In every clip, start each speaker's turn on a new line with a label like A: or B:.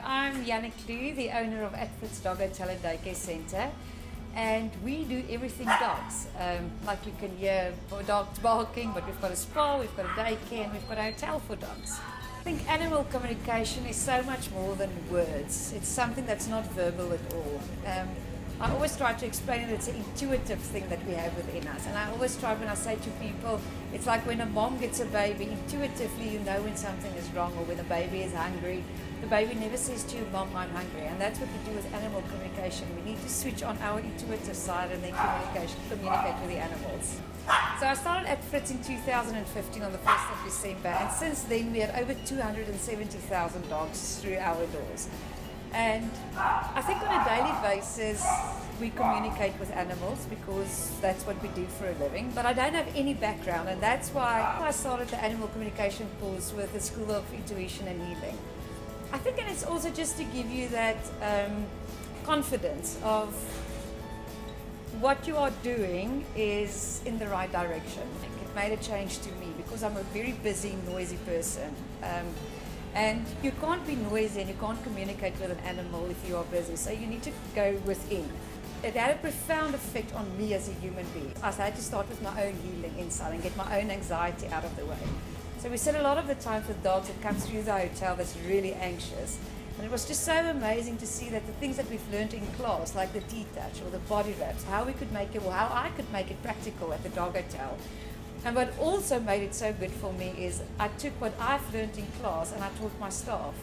A: I'm Yannick Lou, the owner of Atford's Dog Hotel and Daycare Centre, and we do everything dogs. Like you can hear dogs barking, but we've got a spa, we've got a daycare, and we've got a hotel for dogs. I think animal communication is so much more than words. It's something that's not verbal at all. I always try to explain it, it's an intuitive thing that we have within us. And I always try when I say to people, it's like when a mom gets a baby, intuitively you know when something is wrong or when a baby is hungry. The baby never says to you, Mom, I'm hungry. And that's what we do with animal communication. We need to switch on our intuitive side and then communicate with the animals. So I started at Fritz in 2015 on the 1st of December. And since then we had over 270,000 dogs through our doors. And I think on a daily basis we communicate with animals because that's what we do for a living. But I don't have any background, and that's why I started the animal communication course with the School of Intuition and Healing. I think, and it's also just to give you that confidence of what you are doing is in the right direction. It made a change to me because I'm a very busy, noisy person. And you can't be noisy and you can't communicate with an animal if you are busy, so you need to go within. It had a profound effect on me as a human being. I had to start with my own healing inside and get my own anxiety out of the way. So we sit a lot of the times with dogs that come through the hotel that's really anxious. And it was just so amazing to see that the things that we've learned in class, like the T-touch or the body wraps, how we could make it, or how I could make it practical at the dog hotel. And what also made it so good for me is I took what I've learned in class and I taught my staff.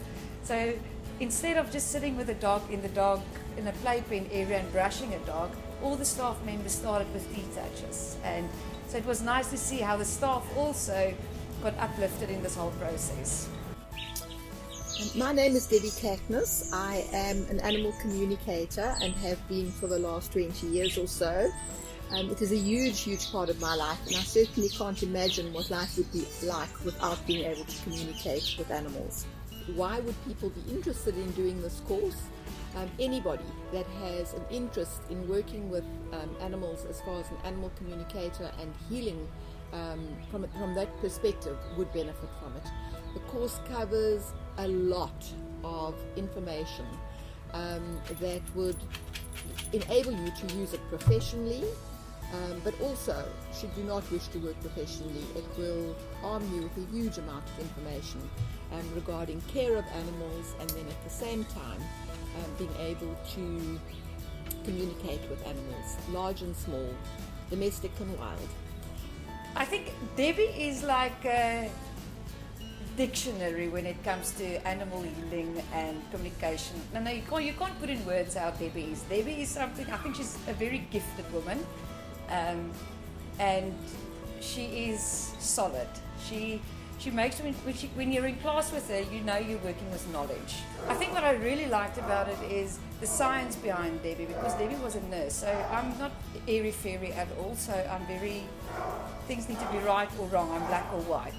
A: So instead of just sitting with a dog in a playpen area and brushing a dog, all the staff members started with T-touches. And so it was nice to see how the staff also got uplifted in this whole process.
B: My name is Debbie Katniss. I am an animal communicator and have been for the last 20 years or so. It is a huge part of my life, and I certainly can't imagine what life would be like without being able to communicate with animals. Why would people be interested in doing this course? Anybody that has an interest in working with animals as far as an animal communicator and healing from that perspective would benefit from it. The course covers a lot of information that would enable you to use it professionally, but also, should you not wish to work professionally, it will arm you with a huge amount of information regarding care of animals, and then at the same time being able to communicate with animals, large and small, domestic and wild.
A: I think Debbie is like a dictionary when it comes to animal healing and communication. No, you can't put in words how Debbie is. Debbie is something, I think she's a very gifted woman, and she is solid. She makes, when you're in class with her, you know you're working with knowledge. I think what I really liked about it is the science behind Debbie, because Debbie was a nurse, so I'm not airy-fairy at all, so I'm very, things need to be right or wrong, I'm black or white.